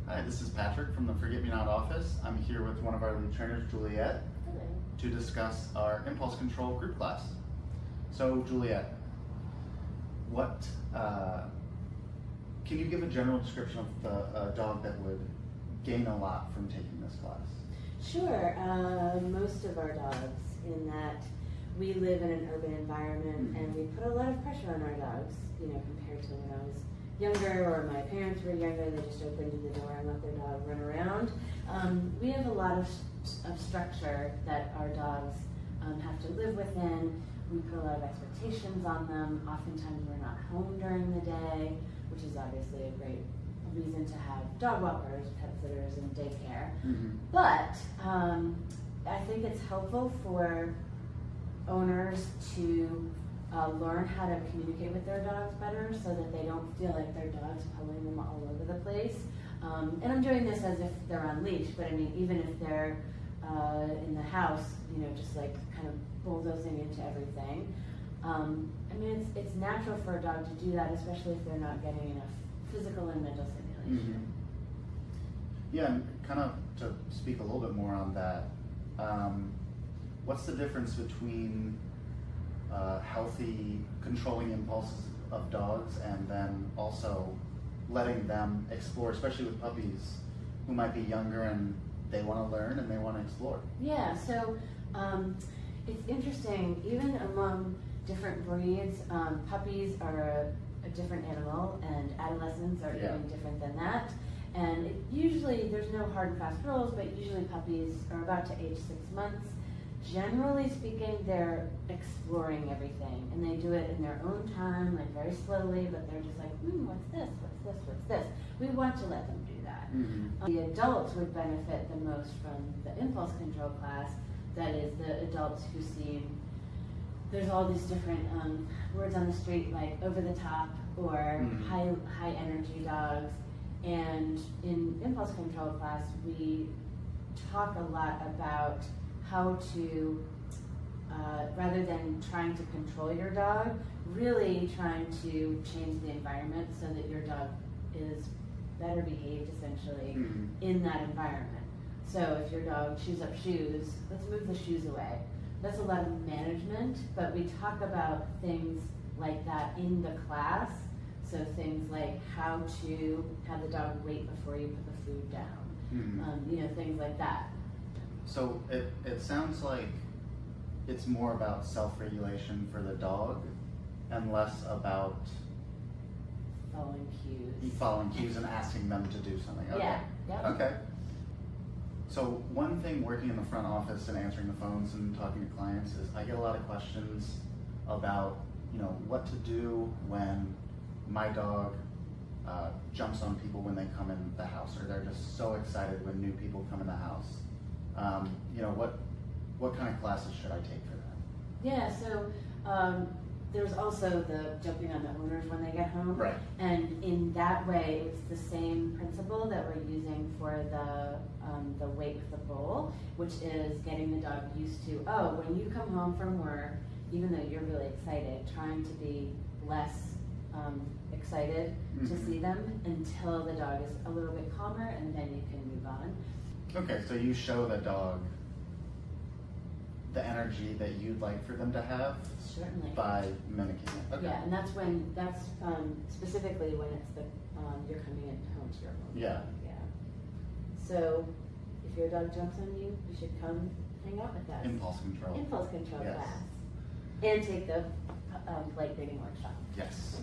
Hi, this is Patrick from the Forget Me Not office. I'm here with one of our lead trainers, Juliet, to discuss our impulse control group class. So, Juliet, can you give a general description of the dog that would gain a lot from taking this class? Sure. Most of our dogs, in that we live in an urban environment and we put a lot of pressure on our dogs, compared to when I was younger or my parents were younger. They just opened the door and let their dog run around. We have a lot of structure that our dogs have to live within. We put a lot of expectations on them. Oftentimes we're not home during the day, which is obviously a great reason to have dog walkers, pet sitters, and daycare. But I think it's helpful for owners to learn how to communicate with their dogs better so that they don't feel like their dog's pulling them all over the place. And I'm doing this as if they're on leash, but I mean, even if they're in the house, just like kind of bulldozing into everything. I mean, it's natural for a dog to do that, especially if they're not getting enough physical and mental stimulation. Yeah, and kind of to speak a little bit more on that, what's the difference between healthy controlling impulses of dogs and then also letting them explore, especially with puppies who might be younger and they want to learn and they want to explore? Yeah, so it's interesting, even among different breeds, puppies are a different animal and adolescents are even different than that. And usually there's no hard and fast rules, but usually puppies are about to age 6 months. Generally speaking, they're exploring everything, and they do it in their own time, like very slowly, but they're just like, what's this, what's this, what's this? We want to let them do that. The adults would benefit the most from the impulse control class. That is, the adults who seem, there's all these different words on the street, like over the top or high energy dogs. And in impulse control class, we talk a lot about how to, rather than trying to control your dog, really trying to change the environment so that your dog is better behaved, essentially, in that environment. So if your dog chews up shoes, let's move the shoes away. That's a lot of management, but we talk about things like that in the class. So things like how to have the dog wait before you put the food down, things like that. So it sounds like it's more about self-regulation for the dog and less about following cues and asking them to do something. Okay. Yeah. Yep. Okay. So one thing working in the front office and answering the phones and talking to clients is I get a lot of questions about what to do when my dog jumps on people when they come in the house, or they're just so excited when new people come in the house. What kind of classes should I take for that? Yeah, so there's also the jumping on the owners when they get home. Right. And in that way, it's the same principle that we're using for the wait with the bowl, which is getting the dog used to, when you come home from work, even though you're really excited, trying to be less excited to see them until the dog is a little bit calmer, and then you can move on. Okay, so you show the dog the energy that you'd like for them to have. Certainly. By mimicking it. Okay. Yeah, and that's specifically when it's you're coming in home to your home. Yeah. Yeah. So if your dog jumps on you, you should come hang out with us. Impulse control. Impulse control class. And take the plate reading workshop. Yes.